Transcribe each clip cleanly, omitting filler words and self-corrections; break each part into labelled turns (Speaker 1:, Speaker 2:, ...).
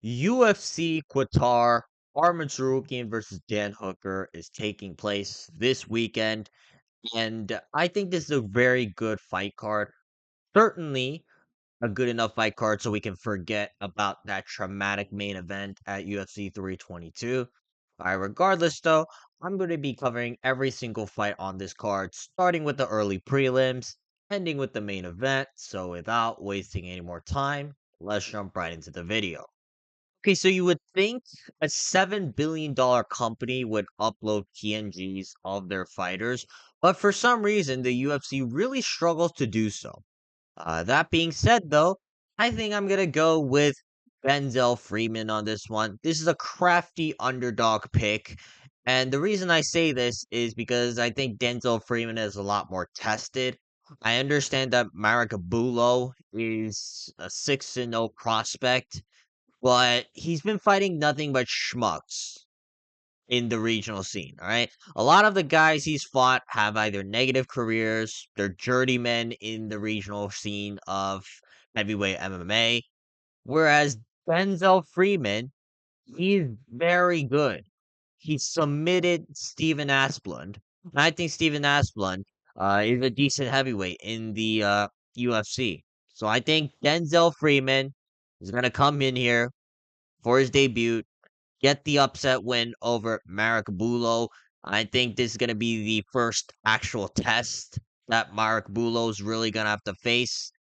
Speaker 1: UFC Qatar, Arman Tsarukyan versus Dan Hooker is taking place this weekend, and I think this is a very good fight card. Certainly a good enough fight card so we can forget about that traumatic main event at UFC 322. All right, regardless though, I'm going to be covering every single fight on this card, starting with the early prelims, ending with the main event. So without wasting any more time, let's jump right into the video. Okay, so you would think a $7 billion company would upload PNGs of their fighters, but for some reason, the UFC really struggles to do so. That being said, though, I think I'm gonna go with Denzel Freeman on this one. This is a crafty underdog pick, and the reason I say this is because I think Denzel Freeman is a lot more tested. I understand that Marek Bujlo is a 6-0 prospect, but he's been fighting nothing but schmucks in the regional scene, all right? A lot of the guys he's fought have either negative careers, they're journeymen in the regional scene of heavyweight MMA, whereas Denzel Freeman, he's very good. He submitted Steven Asplund, and I think Steven Asplund is a decent heavyweight in the UFC. So I think Denzel Freeman is going to come in here for his debut, get the upset win over Marek Bujlo. I think this is going to be the first actual test that Marek Bujlo is really going to have to face.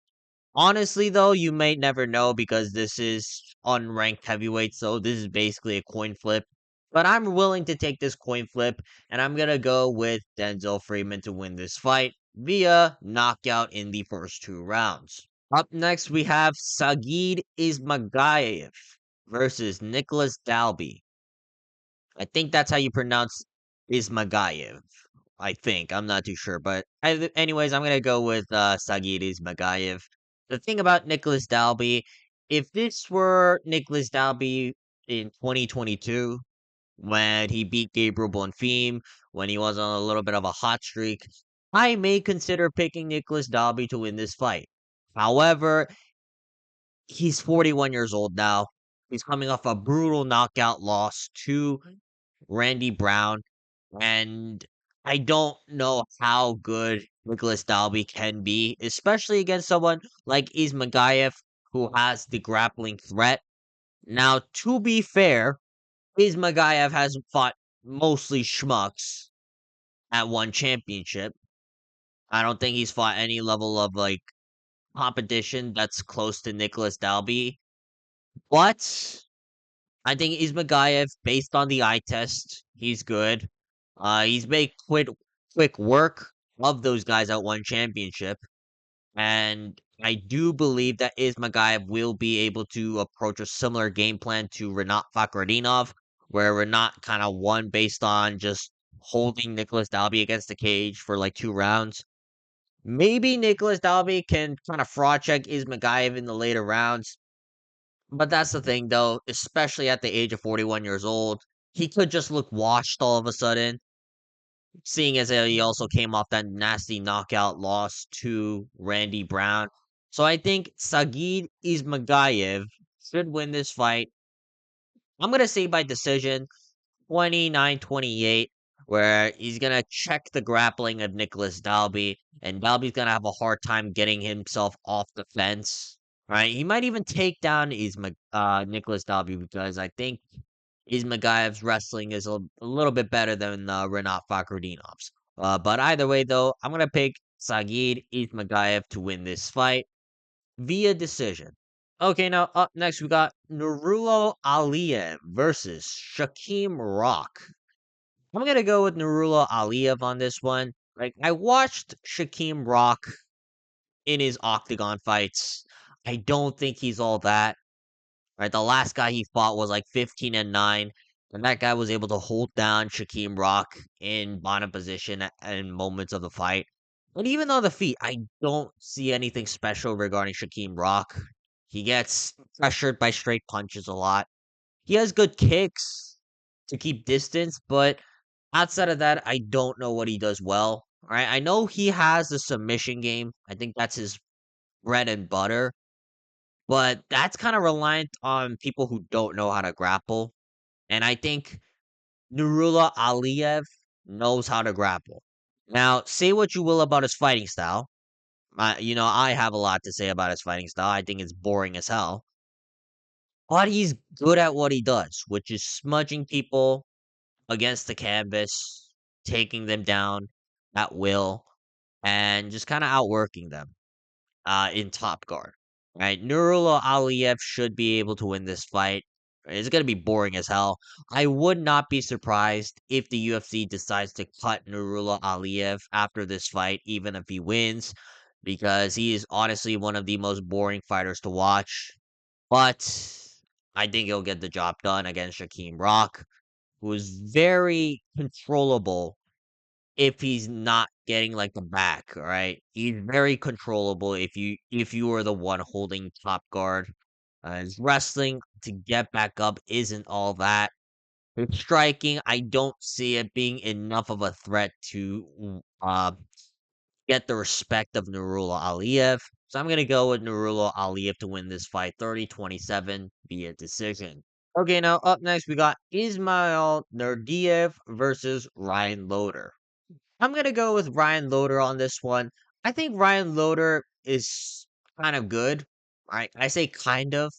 Speaker 1: Honestly, though, you may never know because this is unranked heavyweight, so this is basically a coin flip. But I'm willing to take this coin flip, and I'm going to go with Denzel Freeman to win this fight via knockout in the first 2 rounds. Up next, we have Saygid Isagakhmaev versus Nicholas Dalby. I think that's how you pronounce Ismagayev. I think. I'm not too sure. But anyways, I'm going to go with Saygid Ismagayev. The thing about Nicholas Dalby, if this were Nicholas Dalby in 2022, when he beat Gabriel Bonfim, when he was on a little bit of a hot streak, I may consider picking Nicholas Dalby to win this fight. However, he's 41 years old now. He's coming off a brutal knockout loss to Randy Brown, and I don't know how good Nicholas Dalby can be, especially against someone like Ismagayev, who has the grappling threat. Now, to be fair, Ismagayev hasn't fought mostly schmucks at one championship. I don't think he's fought any level of like competition that's close to Nicholas Dalby. But I think Ismagayev, based on the eye test, he's good. He's made quick work of those guys at one championship, and I do believe that Ismagayev will be able to approach a similar game plan to Renat Fakhretdinov, where Renat kind of won based on just holding Nicholas Dalby against the cage for like 2 rounds. Maybe Nicholas Dalby can kind of fraud check Ismagayev in the later rounds, but that's the thing, though, especially at the age of 41 years old, he could just look washed all of a sudden, seeing as he also came off that nasty knockout loss to Randy Brown. So I think Saygid Ismagayev should win this fight. I'm going to say by decision 29-28, where he's going to check the grappling of Nicholas Dalby, and Dalby's going to have a hard time getting himself off the fence. Right? He might even take down Nicholas Dalby because I think Ismagayev's wrestling is a little bit better than Renat Fakhretdinov's. But either way, though, I'm going to pick Saygid Ismagayev to win this fight via decision. Okay, now up next we got Nurullo Aliev versus Shaquem Rock. I'm gonna go with Nurullo Aliev on this one. Like I watched Shaquem Rock in his octagon fights. I don't think he's all that. Right, the last guy he fought was like 15-9, and that guy was able to hold down Shaquem Rock in bottom position in moments of the fight. And even on the feet, I don't see anything special regarding Shaquem Rock. He gets pressured by straight punches a lot. He has good kicks to keep distance, but outside of that, I don't know what he does well. All right, I know he has the submission game. I think that's his bread and butter. but that's kind of reliant on people who don't know how to grapple. And I think Nurullo Aliev knows how to grapple. Now, say what you will about his fighting style. I have a lot to say about his fighting style. I think it's boring as hell. But he's good at what he does, which is smudging people against the canvas, taking them down at will, and just kind of outworking them in top guard. Right? Nurullo Aliev should be able to win this fight. It's going to be boring as hell. I would not be surprised if the UFC decides to cut Nurullo Aliev after this fight, even if he wins, because he is honestly one of the most boring fighters to watch. But I think he'll get the job done against Shaquem Rock, who is very controllable if he's not getting like the back, right? He's very controllable if you are the one holding top guard. His wrestling to get back up isn't all that. His striking, I don't see it being enough of a threat to get the respect of Nurullo Aliev. So I'm gonna go with Nurullo Aliev to win this fight 30-27 via decision. Okay, now up next we got Ismail Naudiev versus Ryan Loder. I'm gonna go with Ryan Loder on this one. I think Ryan Loder is kind of good. Right? I say kind of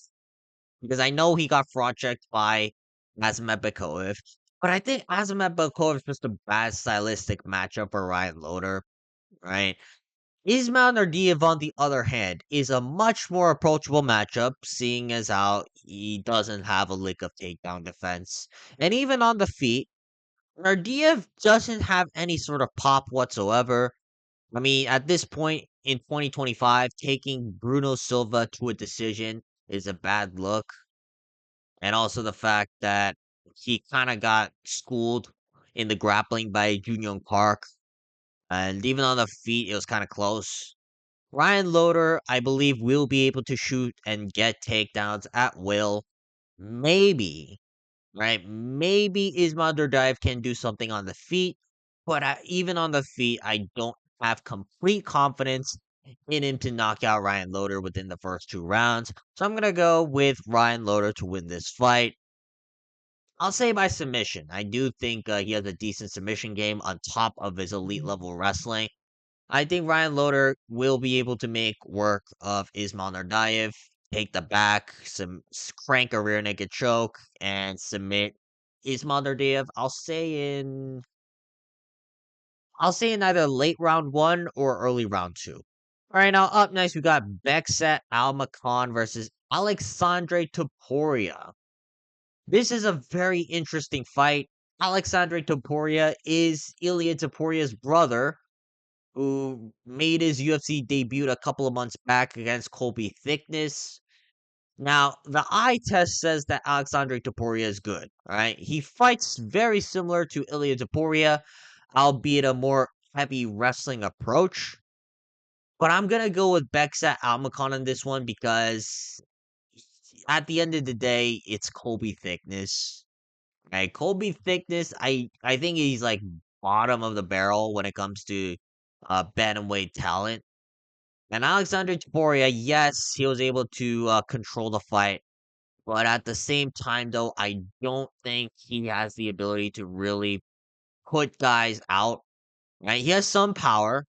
Speaker 1: because I know he got fraud checked by Bekov, but I think Bekov is just a bad stylistic matchup for Ryan Loder. Right? Ismail Naudiev, on the other hand, is a much more approachable matchup, seeing as how he doesn't have a lick of takedown defense, and even on the feet. Naudiev doesn't have any sort of pop whatsoever. I mean, at this point in 2025, taking Bruno Silva to a decision is a bad look. And also the fact that he kind of got schooled in the grappling by Jun Park. And even on the feet, it was kind of close. Ryan Loder, I believe, will be able to shoot and get takedowns at will. Maybe, right? Maybe Ismail Naudiev can do something on the feet, but even on the feet, I don't have complete confidence in him to knock out Ryan Loder within the first 2 rounds. So I'm gonna go with Ryan Loder to win this fight. I'll say by submission. I do think he has a decent submission game on top of his elite level wrestling. I think Ryan Loder will be able to make work of Ismail Naudiev, take the back, crank a rear naked choke, and submit Ismail Naudiev. I'll say in either late round 1 or early round 2. All right, now up next we got Bekzat Almakhan versus Aleksandre Topuria. This is a very interesting fight. Aleksandre Topuria is Ilya Topuria's brother, who made his UFC debut a couple of months back against Colby Thickness. Now, the eye test says that Aleksandre Topuria is good. All right, he fights very similar to Ilya Topuria, albeit a more heavy wrestling approach. But I'm gonna go with Bekzat Almakhan on this one because at the end of the day, it's Colby Thickness. Right, Colby Thickness. I think he's like bottom of the barrel when it comes to bantamweight talent. And Alexander Topuria, yes, he was able to control the fight, but at the same time, though, I don't think he has the ability to really put guys out. Right, he has some power,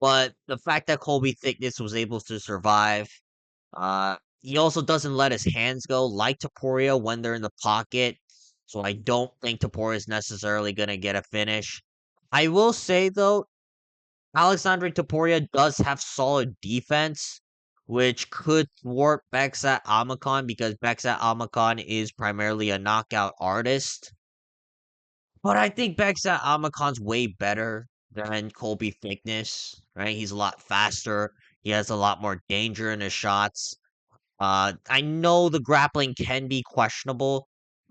Speaker 1: but the fact that Colby Thickness was able to survive, he also doesn't let his hands go like Topuria when they're in the pocket. So I don't think Topuria is necessarily gonna get a finish. I will say though, Alexandre Topuria does have solid defense, which could thwart Bekzat Almakhan because Bekzat Almakhan is primarily a knockout artist. But I think Bekzat Almakhan's way better than Colby Thickness, right? He's a lot faster. He has a lot more danger in his shots. I know the grappling can be questionable,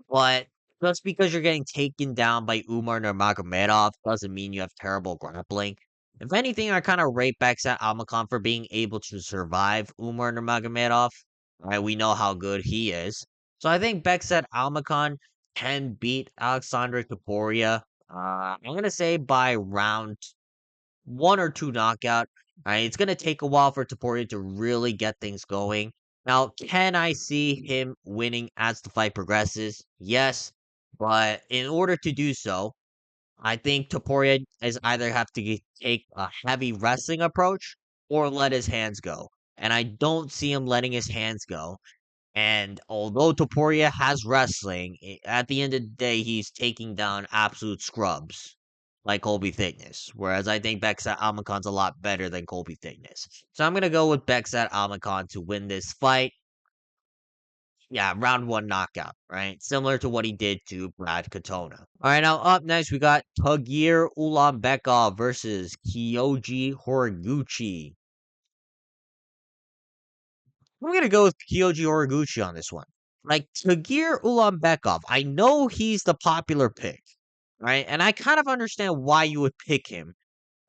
Speaker 1: but just because you're getting taken down by Umar Nurmagomedov doesn't mean you have terrible grappling. If anything, I kind of rate Bekzat Almakhan for being able to survive Umar Nurmagomedov. Right, we know how good he is. So I think Bekzat Almakhan can beat Alexandre Topuria. I'm gonna say by round 1 or 2 knockout. Right, it's gonna take a while for Topuria to really get things going. Now, can I see him winning as the fight progresses? Yes, but in order to do so, I think Topuria is either have to take a heavy wrestling approach or let his hands go. And I don't see him letting his hands go. And although Topuria has wrestling, at the end of the day, he's taking down absolute scrubs like Colby Thickness. Whereas I think Bekzat Almakhan's a lot better than Colby Thickness. So I'm going to go with Bekzat Almakhan to win this fight. Yeah, round one knockout, right? Similar to what he did to Brad Katona. All right, now up next, we got Tagir Ulanbekov versus Kyoji Horiguchi. I'm gonna go with Kyoji Horiguchi on this one. Like Tagir Ulanbekov, I know he's the popular pick, right? And I kind of understand why you would pick him,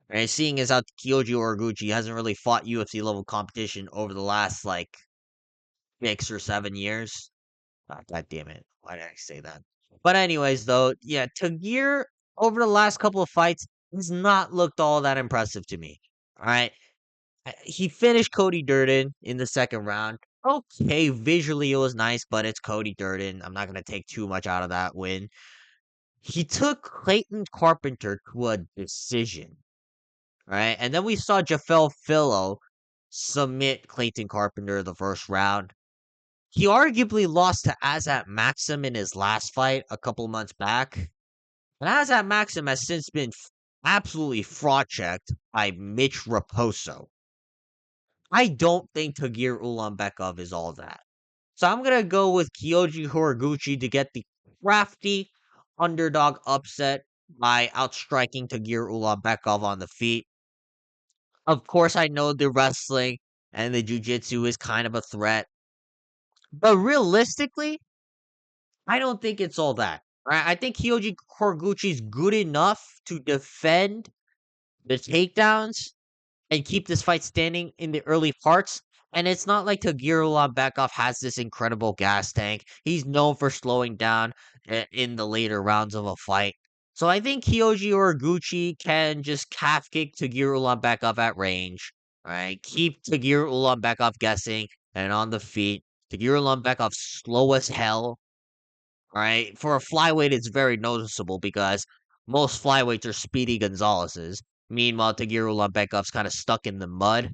Speaker 1: right? Seeing as how Kyoji Horiguchi hasn't really fought UFC level competition over the last like 6 or 7 years. Ah, God damn it. Why did I say that? But anyways, though, yeah, Tagir over the last couple of fights has not looked all that impressive to me. All right. He finished Cody Durden in the second round. Okay, visually it was nice, but it's Cody Durden. I'm not gonna take too much out of that win. He took Clayton Carpenter to a decision, right? And then we saw Jafel Fillo submit Clayton Carpenter the first round. He arguably lost to Azat Maxim in his last fight a couple months back. And Azat Maxim has since been absolutely fraud checked by Mitch Raposo. I don't think Tagir Ulanbekov is all that. So I'm going to go with Kyoji Horiguchi to get the crafty underdog upset by outstriking Tagir Ulanbekov on the feet. Of course, I know the wrestling and the jiu-jitsu is kind of a threat. But realistically, I don't think it's all that. Right? I think Kyoji Horiguchi is good enough to defend the takedowns and keep this fight standing in the early parts. And it's not like Tagir Ulanbekov has this incredible gas tank. He's known for slowing down in the later rounds of a fight. So I think Kyoji Horiguchi can just calf kick Tagir Ulanbekov at range. Right? Keep Tagir Ulanbekov guessing and on the feet. Tagir Ulanbekov slow as hell. Right? For a flyweight, it's very noticeable because most flyweights are Speedy Gonzalez's. Meanwhile, Tagir Ulanbekov's kind of stuck in the mud.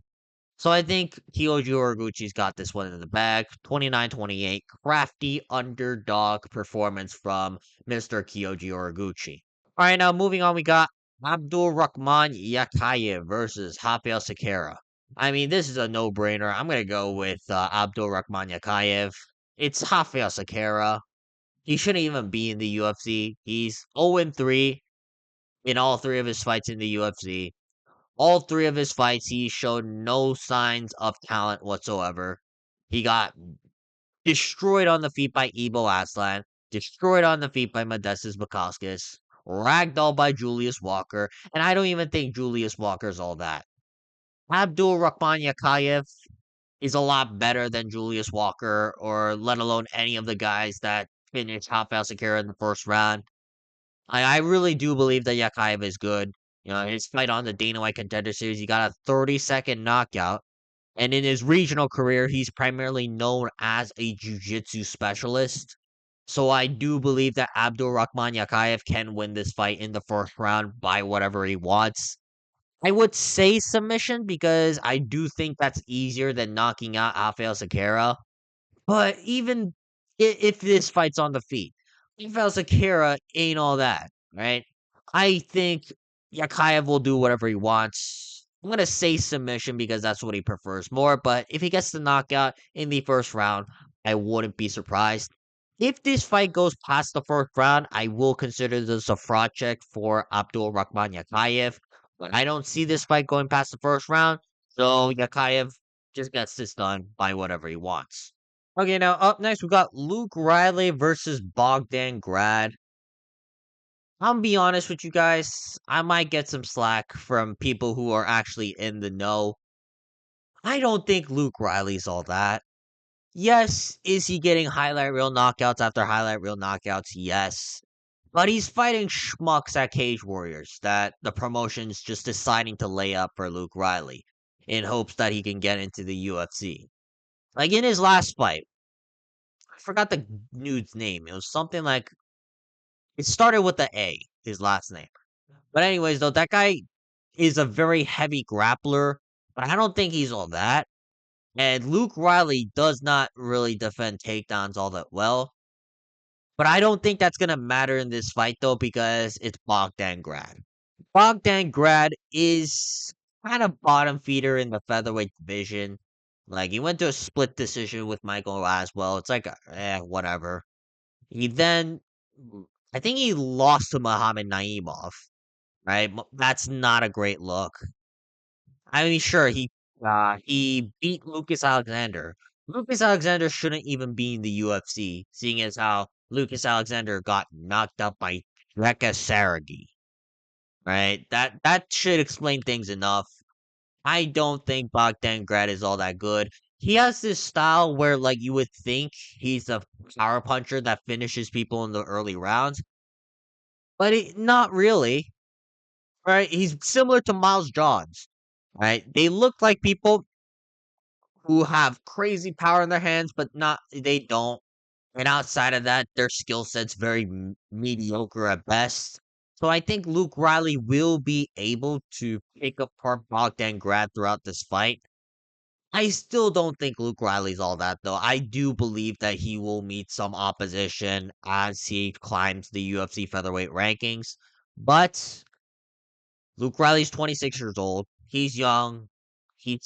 Speaker 1: So I think Kyoji Horiguchi's got this one in the bag. 29-28. Crafty underdog performance from Mr. Kyoji Horiguchi. All right, now moving on, we got Abdulrakhman Yakhyaev versus Rafael Cequeira. I mean, this is a no-brainer. I'm going to go with Abdulrakhman Yakhyaev. It's Rafael Cequeira. He shouldn't even be in the UFC. He's 0-3 in all three of his fights in the UFC. All three of his fights, he showed no signs of talent whatsoever. He got destroyed on the feet by Ibo Aslan, destroyed on the feet by Modestas Bukauskas, ragdolled by Julius Walker, and I don't even think Julius Walker's all that. Abdul Rahman Yakhyaev is a lot better than Julius Walker, or let alone any of the guys that finished Rafael Secura in the first round. I really do believe that Yakhyaev is good. You know, his fight on the Dana White Contender Series, he got a 30-second knockout. And in his regional career, he's primarily known as a jiu-jitsu specialist. So I do believe that Abdulrakhman Yakhyaev can win this fight in the first round by whatever he wants. I would say submission because I do think that's easier than knocking out Rafael Secura. But even if this fight's on the feet, Rafael Secura ain't all that, right? I think Yakhyaev will do whatever he wants. I'm gonna say submission because that's what he prefers more. But if he gets the knockout in the first round, I wouldn't be surprised. If this fight goes past the first round, I will consider this a fraud check for Abdul Rahman Yakhyaev. But I don't see this fight going past the first round, so Yakhyaev just gets this done by whatever he wants. Okay, now up next we got Luke Riley versus Bogdan Grad. I'm be honest with you guys, I might get some slack from people who are actually in the know. I don't think Luke Riley's all that. Yes, is he getting highlight reel knockouts after highlight reel knockouts? Yes. But he's fighting schmucks at Cage Warriors that the promotion's just deciding to lay up for Luke Riley in hopes that he can get into the UFC. Like in his last fight, I forgot the dude's name. It was something like it started with the A, his last name. But anyways, though, that guy is a very heavy grappler, but I don't think he's all that. And Luke Riley does not really defend takedowns all that well. But I don't think that's gonna matter in this fight though, because it's Bogdan Grad. Bogdan Grad is kind of bottom feeder in the featherweight division. Like he went to a split decision with Michael Laswell. It's like whatever. He then I think he lost to Muhammad Naimov, right? That's not a great look. I mean, sure, he beat Lucas Alexander. Lucas Alexander shouldn't even be in the UFC, seeing as how Lucas Alexander got knocked out by Serghei, right? That should explain things enough. I don't think Bogdan Grad is all that good. He has this style where, like, you would think he's a power puncher that finishes people in the early rounds, but not really, right? He's similar to Miles Johns, right? They look like people who have crazy power in their hands, but not they don't. And outside of that, their skill set's very mediocre at best. So I think Luke Riley will be able to pick apart Bogdan Grad throughout this fight. I still don't think Luke Riley's all that though. I do believe that he will meet some opposition as he climbs the UFC featherweight rankings. But Luke Riley's 26 years old. He's young. He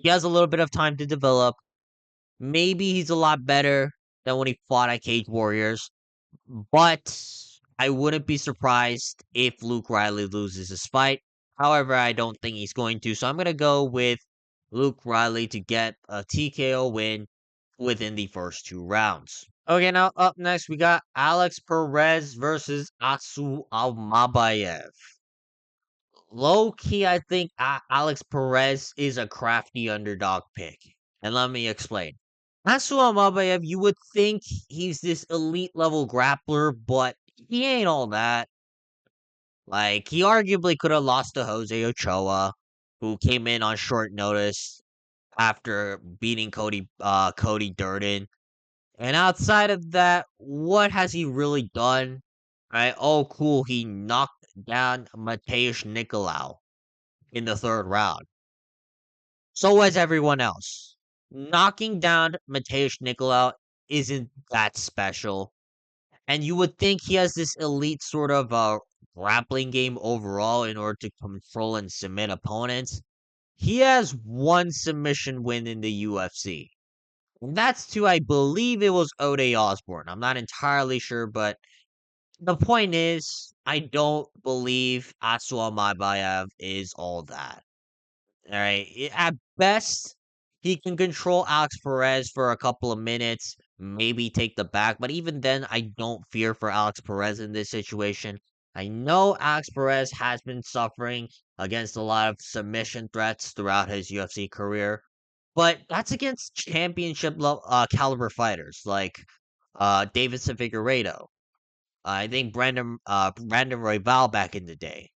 Speaker 1: has a little bit of time to develop. Maybe he's a lot better than when he fought at Cage Warriors, but I wouldn't be surprised if Luke Riley loses this fight. However, I don't think he's going to, so I'm going to go with Luke Riley to get a TKO win within the first 2 rounds. Okay, now up next we got Alex Perez versus Asu Almabaev. Low key, I think Alex Perez is a crafty underdog pick. And let me explain. Asu Almabaev, you would think he's this elite level grappler, but he ain't all that. Like, he arguably could have lost to Jose Ochoa, who came in on short notice after beating Cody Durden. And outside of that, what has he really done? Right? Oh, cool. He knocked down Mateusz Nicolau in the third round. So was everyone else. Knocking down Mateusz Nicolau isn't that special. And you would think he has this elite sort of grappling game overall in order to control and submit opponents. He has one submission win in the UFC. And that's to, I believe it was Ode Osborne. I'm not entirely sure, but the point is, I don't believe Asu Almabaev is all that. All right. At best, he can control Alex Perez for a couple of minutes, maybe take the back. But even then, I don't fear for Alex Perez in this situation. I know Alex Perez has been suffering against a lot of submission threats throughout his UFC career, but that's against championship caliber fighters like Davidson Figueiredo. I think Brandon Royval back in the day.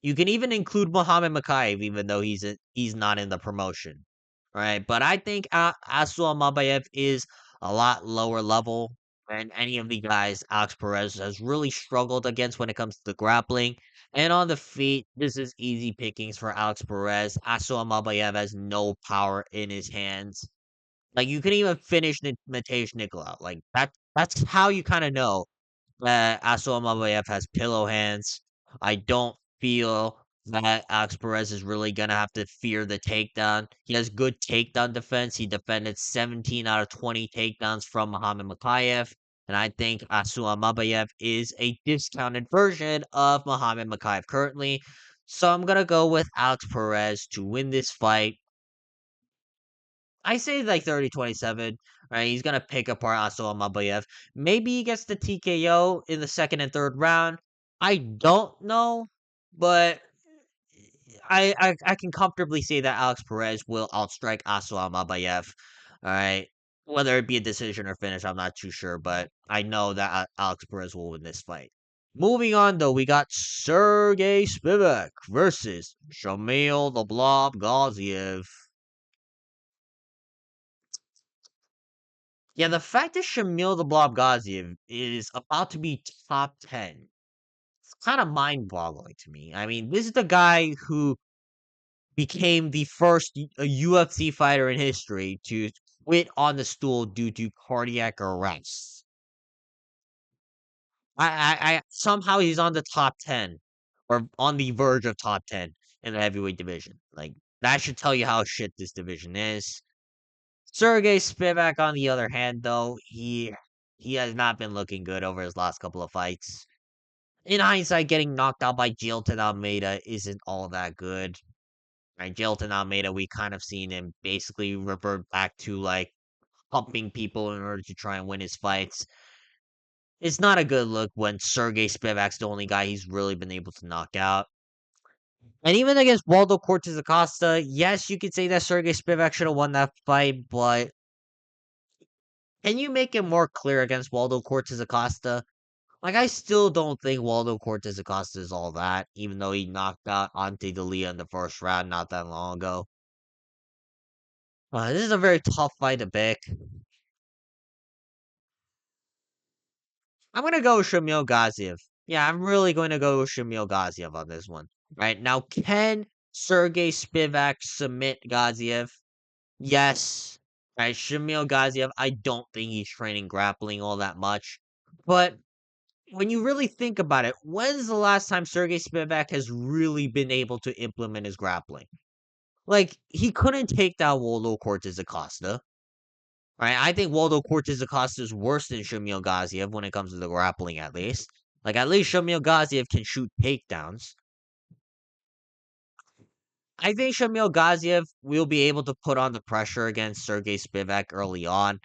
Speaker 1: You can even include Muhammad Mokaev, even though he's not in the promotion, right? But I think Asu Almabaev is a lot lower level than any of the guys Alex Perez has really struggled against when it comes to the grappling. And on the feet, this is easy pickings for Alex Perez. Asu Almabaev has no power in his hands. Like you can even finish Mateusz Nicolau. Like that's how you kind of know Asu Almabaev has pillow hands. I don't feel that Alex Perez is really gonna have to fear the takedown. He has good takedown defense. He defended 17 out of 20 takedowns from Muhammad Mokaev. And I think Asu Almabaev is a discounted version of Muhammad Mokaev currently. So I'm gonna go with Alex Perez to win this fight. I say like 30-27, right? He's gonna pick apart Asu Almabaev. Maybe he gets the TKO in the second and third round. I don't know, but I can comfortably say that Alex Perez will outstrike Asu Almabaev. All right, whether it be a decision or finish, I'm not too sure, but I know that Alex Perez will win this fight. Moving on, though, we got Serghei Spivak versus Shamil the Blob Gaziev. Yeah, the fact that Shamil the Blob Gaziev is about to be top 10, it's kind of mind-boggling to me. I mean, this is the guy who became the first UFC fighter in history to quit on the stool due to cardiac arrest. I somehow he's on the top 10 or on the verge of top 10 in the heavyweight division. Like that should tell you how shit this division is. Serghei Spivak, on the other hand, though, he has not been looking good over his last couple of fights. In hindsight, getting knocked out by Jailton Almeida isn't all that good. Right, Jailton Almeida, we kind of seen him basically revert back to like pumping people in order to try and win his fights. It's not a good look when Serghei Spivak's the only guy he's really been able to knock out. And even against Waldo Cortez Acosta, yes, you could say that Serghei Spivak should have won that fight, but can you make it more clear against Waldo Cortez Acosta? Like, I still don't think Waldo Cortez Acosta is all that, even though he knocked out Ante Dalia in the first round not that long ago. This is a very tough fight to pick. I'm gonna go with Shamil Gaziev. Yeah, I'm really going to go with Shamil Gaziev on this one. Right now, can Sergey Spivak submit Gaziev? Yes. Right, Shamil Gaziev, I don't think he's training grappling all that much. But when you really think about it, when's the last time Sergey Spivak has really been able to implement his grappling? Like, he couldn't take down Waldo Cortez Acosta. Right? I think Waldo Cortez Acosta is worse than Shamil Gaziev when it comes to the grappling, at least. Like, at least Shamil Gaziev can shoot takedowns. I think Shamil Gaziev will be able to put on the pressure against Sergey Spivak early on.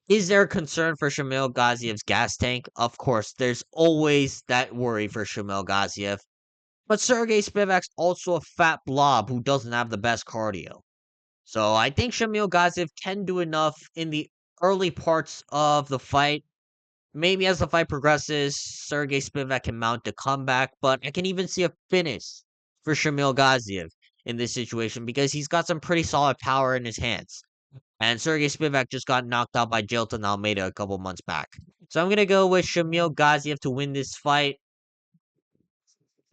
Speaker 1: Is there concern for Shamil Gaziev's gas tank? Of course, there's always that worry for Shamil Gaziev. But Sergey Spivak's also a fat blob who doesn't have the best cardio. So I think Shamil Gaziev can do enough in the early parts of the fight. Maybe as the fight progresses, Sergey Spivak can mount a comeback, but I can even see a finish for Shamil Gaziev in this situation because he's got some pretty solid power in his hands. And Sergey Spivak just got knocked out by Jailton Almeida a couple months back. So I'm going to go with Shamil Gaziev to win this fight.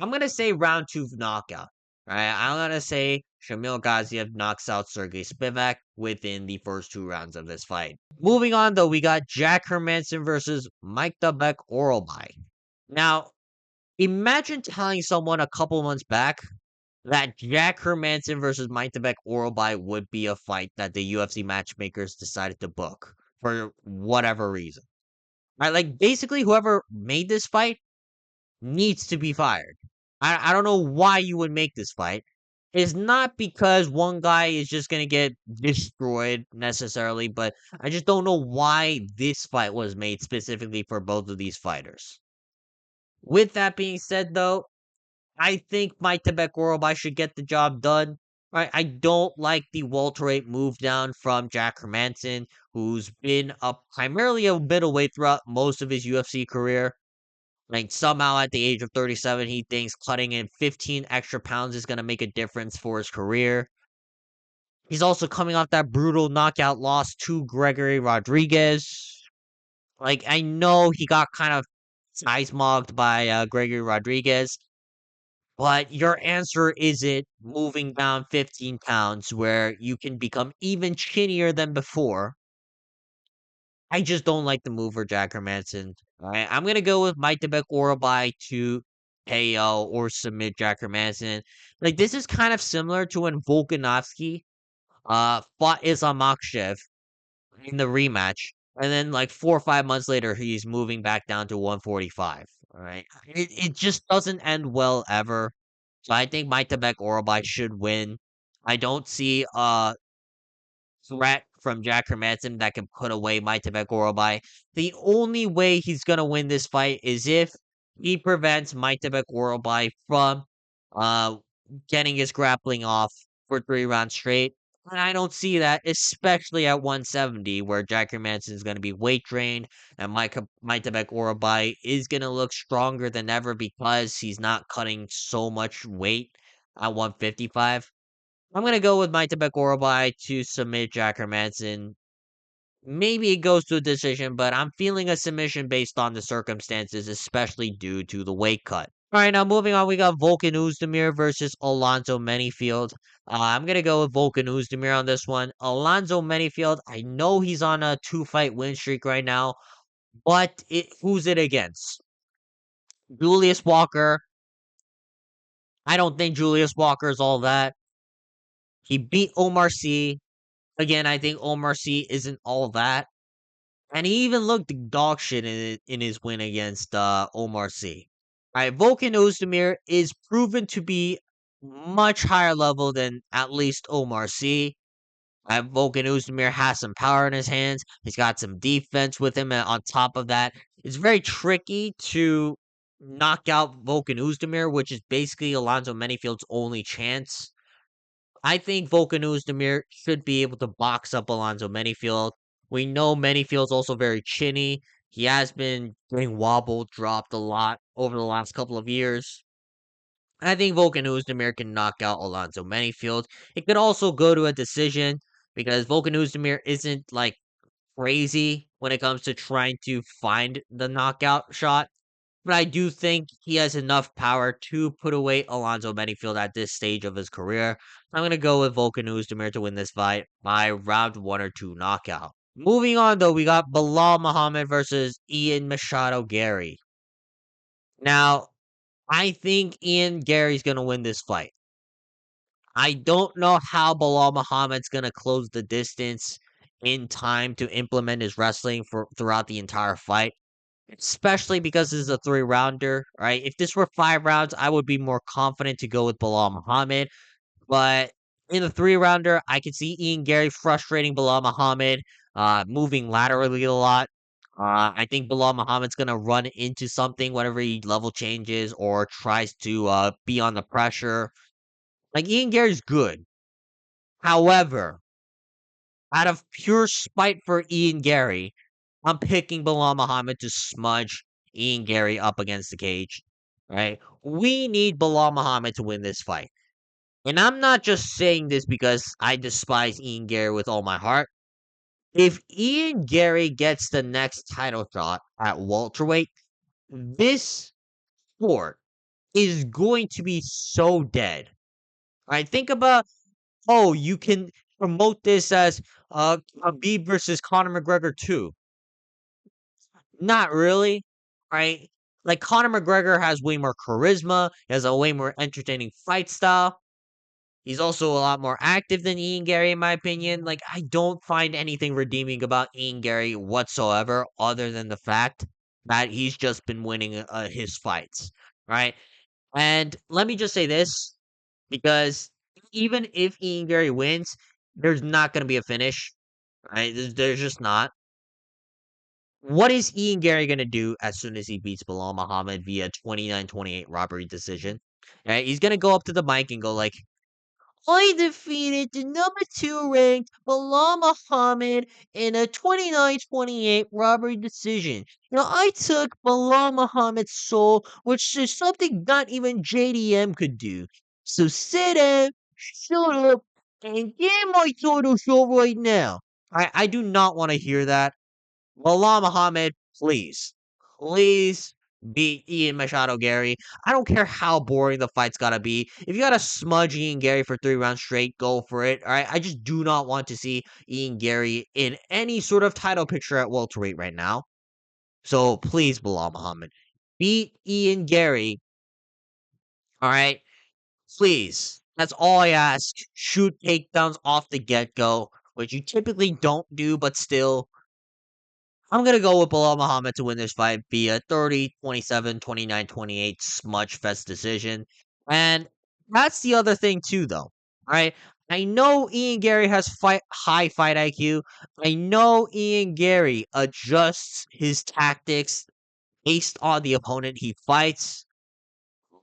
Speaker 1: I'm going to say round 2 knockout. Right? I'm going to say Shamil Gaziev knocks out Sergey Spivak within the first 2 rounds of this fight. Moving on, though, we got Jack Hermansson versus Mike the Beck Oralby. Now, imagine telling someone a couple months back that Jack Hermansson versus Mike the Beck Oralby would be a fight that the UFC matchmakers decided to book for whatever reason. Right? Like, basically, whoever made this fight needs to be fired. I don't know why you would make this fight. It's not because one guy is just going to get destroyed necessarily, but I just don't know why this fight was made specifically for both of these fighters. With that being said, though, I think Mike Tebek Orobai should get the job done. Right? I don't like the welterweight move down from Jack Hermansson, who's been primarily a middleweight throughout most of his UFC career. Like, somehow at the age of 37, he thinks cutting in 15 extra pounds is going to make a difference for his career. He's also coming off that brutal knockout loss to Gregory Rodriguez. Like, I know he got kind of size mogged by Gregory Rodriguez, but your answer isn't moving down 15 pounds where you can become even chinnier than before. I just don't like the move for Jack Hermansson. Alright, I'm gonna go with Mike Debek Orabai to KO or submit Jack Hermansson. Like, this is kind of similar to when Volkanovski fought Islam Makhachev in the rematch, and then like 4 or 5 months later, he's moving back down to 145. All right, it just doesn't end well ever. So I think Mike Tebek Orabai should win. I don't see threat from Jack Hermansson that can put away Mike Tebek Orabai. The only way he's gonna win this fight is if he prevents Mike Tebek Orabai from uh getting his grappling off for 3 rounds straight. And I don't see that, especially at 170, where Jack Hermansson is going to be weight trained, and Mike Tebek Orabai is going to look stronger than ever because he's not cutting so much weight at 155. I'm gonna go with Mike Tebek Orabai to submit Jack Hermansson. Maybe it goes to a decision, but I'm feeling a submission based on the circumstances, especially due to the weight cut. All right, now moving on, we got Volkan Oezdemir versus Alonzo Manyfield. I'm gonna go with Volkan Oezdemir on this one. Alonzo Manyfield, I know he's on a 2-fight win streak right now, but who's it against? Julius Walker. I don't think Julius Walker is all that. He beat Omar Sy. Again, I think Omar Sy isn't all that. And he even looked dog shit in his win against Omar Sy. Alright, Volkan Ozdemir is proven to be much higher level than at least Omar Sy. Volkan Ozdemir has some power in his hands. He's got some defense with him. And on top of that, it's very tricky to knock out Volkan Ozdemir, which is basically Alonzo Manyfield's only chance. I think Volkan Ozdemir should be able to box up Alonzo Manyfield. We know Manyfield's also very chinny. He has been getting wobbled, dropped a lot over the last couple of years. I think Volkan Ozdemir can knock out Alonzo Manyfield. It could also go to a decision because Volkan Ozdemir isn't like crazy when it comes to trying to find the knockout shot. But I do think he has enough power to put away Alonzo Manyfield at this stage of his career. I'm going to go with Volkan Ozdemir to win this fight by round 1 or 2 knockout. Moving on, though, we got Bilal Muhammad versus Ian Machado Gary. Now, I think Ian Gary's going to win this fight. I don't know how Bilal Muhammad's going to close the distance in time to implement his wrestling for throughout the entire fight. Especially because this is a 3-rounder, right? If this were 5 rounds, I would be more confident to go with Bilal Muhammad. But in a 3-rounder, I can see Ian Gary frustrating Bilal Muhammad, moving laterally a lot. I think Bilal Muhammad's gonna run into something whenever he level changes or tries to be on the pressure. Like Ian Gary's good. However, out of pure spite for Ian Gary, I'm picking Bilal Muhammad to smudge Ian Gary up against the cage. Right? We need Bilal Muhammad to win this fight. And I'm not just saying this because I despise Ian Gary with all my heart. If Ian Gary gets the next title shot at welterweight, this sport is going to be so dead. Right? Think about, oh, you can promote this as Khabib versus Conor McGregor too. Not really, right? Like Conor McGregor has way more charisma, he has a way more entertaining fight style. He's also a lot more active than Ian Gary, in my opinion. Like, I don't find anything redeeming about Ian Gary whatsoever, other than the fact that he's just been winning his fights, right? And let me just say this, because even if Ian Gary wins, there's not going to be a finish, right? There's just not. What is Ian Gary gonna do as soon as he beats Bilal Muhammad via 29-28 robbery decision? Right? He's gonna go up to the mic and go like, I defeated the number 2 ranked Bilal Muhammad in a 29-28 robbery decision. Now, I took Bilal Muhammad's soul, which is something not even JDM could do. So sit down, shut up, and get my total shot right now. I do not want to hear that. Bilal Muhammad, please, please beat Ian Machado Gary. I don't care how boring the fight's gotta be. If you gotta smudge Ian Gary for 3 rounds straight, go for it. All right, I just do not want to see Ian Gary in any sort of title picture at welterweight right now. So please, Bilal Muhammad, beat Ian Gary. All right, please. That's all I ask. Shoot takedowns off the get go, which you typically don't do, but still. I'm gonna go with Bilal Muhammad to win this fight via 30-27, 29-28 smudge fest decision. And that's the other thing too, though. Alright. I know Ian Gary has high fight IQ. I know Ian Gary adjusts his tactics based on the opponent he fights.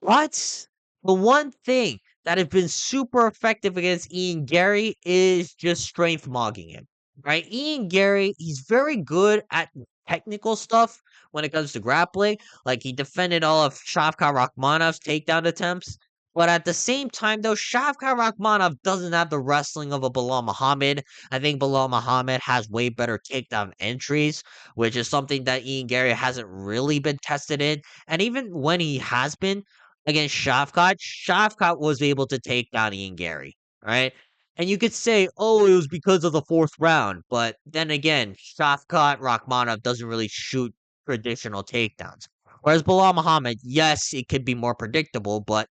Speaker 1: What? The one thing that has been super effective against Ian Gary is just strength mogging him. Right? Ian Gary, he's very good at technical stuff when it comes to grappling. Like he defended all of Shavkat Rakhmonov's takedown attempts. But at the same time, though, Shavkat Rakhmonov doesn't have the wrestling of a Bilal Muhammad. I think Bilal Muhammad has way better takedown entries, which is something that Ian Gary hasn't really been tested in. And even when he has been against Shavkat, Shavkat was able to take down Ian Gary, right? And you could say, oh, it was because of the fourth round. But then again, Shavkat Rakhmonov doesn't really shoot traditional takedowns. Whereas Bilal Muhammad, yes, it could be more predictable, but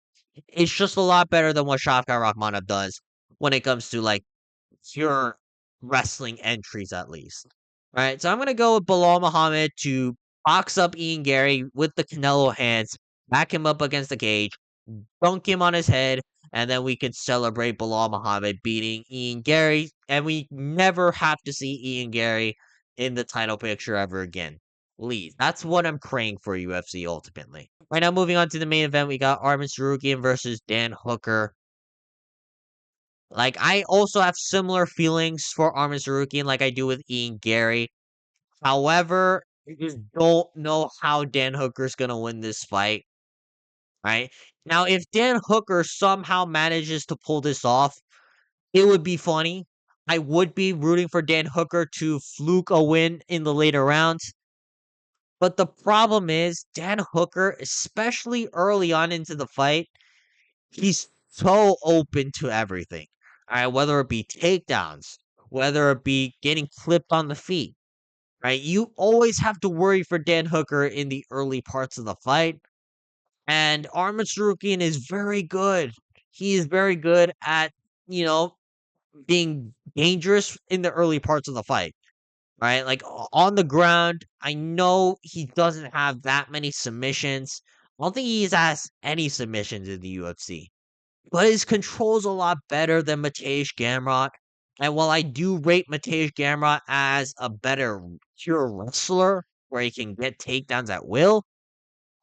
Speaker 1: it's just a lot better than what Shavkat Rakhmonov does when it comes to like pure wrestling entries, at least. Right, so I'm gonna go with Bilal Muhammad to box up Ian Gary with the Canelo hands, back him up against the cage, dunk him on his head, and then we could celebrate Bilal Muhammad beating Ian Gary, and we never have to see Ian Gary in the title picture ever again. Please, that's what I'm praying for UFC ultimately. Right now, moving on to the main event, we got Arman Tsarukyan versus Dan Hooker. Like, I also have similar feelings for Arman Tsarukyan like I do with Ian Gary. However, I just don't know how Dan Hooker's gonna win this fight, right? Now, if Dan Hooker somehow manages to pull this off, it would be funny. I would be rooting for Dan Hooker to fluke a win in the later rounds. But the problem is, Dan Hooker, especially early on into the fight, he's so open to everything. All right, whether it be takedowns, whether it be getting clipped on the feet, right? You always have to worry for Dan Hooker in the early parts of the fight. And Arman Tsarukyan is very good. He is very good at, you know, being dangerous in the early parts of the fight, right? Like on the ground, I know he doesn't have that many submissions. I don't think he has any submissions in the UFC. But his control's a lot better than Mateusz Gamrot. And while I do rate Mateusz Gamrot as a better pure wrestler, where he can get takedowns at will,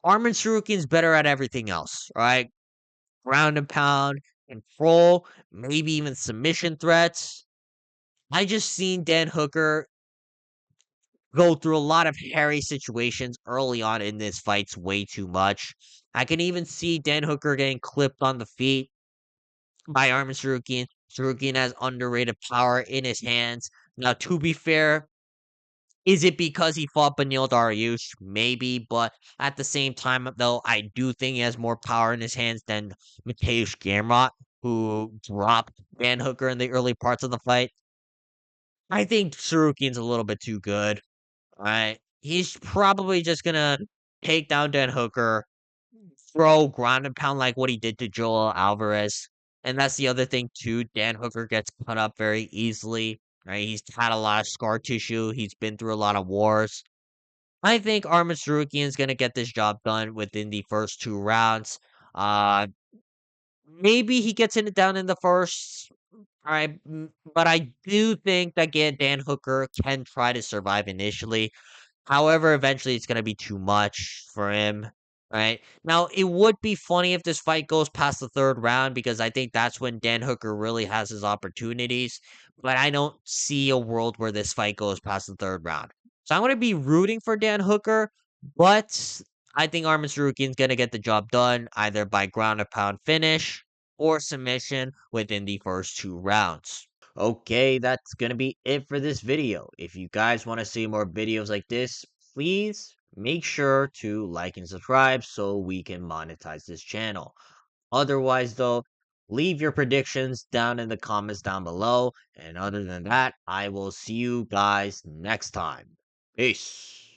Speaker 1: Arman Tsarukyan's better at everything else, right? Ground and pound, control, maybe even submission threats. I just seen Dan Hooker go through a lot of hairy situations early on in this fights way too much. I can even see Dan Hooker getting clipped on the feet by Arman Tsarukyan. Tsarukyan has underrated power in his hands. Now, to be fair, is it because he fought Beneil Dariush? Maybe, but at the same time, though, I do think he has more power in his hands than Mateusz Gamrot, who dropped Dan Hooker in the early parts of the fight. I think Tsarukyan's a little bit too good. Right? He's probably just gonna take down Dan Hooker, throw ground and pound like what he did to Joel Alvarez. And that's the other thing too. Dan Hooker gets cut up very easily. Right? He's had a lot of scar tissue. He's been through a lot of wars. I think Arman Tsarukyan is gonna get this job done within the first two rounds. Uh, maybe he gets it down in the first. All right, but I do think that again, Dan Hooker can try to survive initially. However, eventually it's gonna be too much for him, right? Now, it would be funny if this fight goes past the third round because I think that's when Dan Hooker really has his opportunities. But I don't see a world where this fight goes past the third round. So I'm gonna be rooting for Dan Hooker, but I think Arman Tsarukyan's gonna get the job done either by ground and pound finish or submission within the first two rounds. Okay, that's gonna be it for this video. If you guys want to see more videos like this, please make sure to like and subscribe so we can monetize this channel. Otherwise, though, leave your predictions down in the comments down below. And other than that, I will see you guys next time. Peace.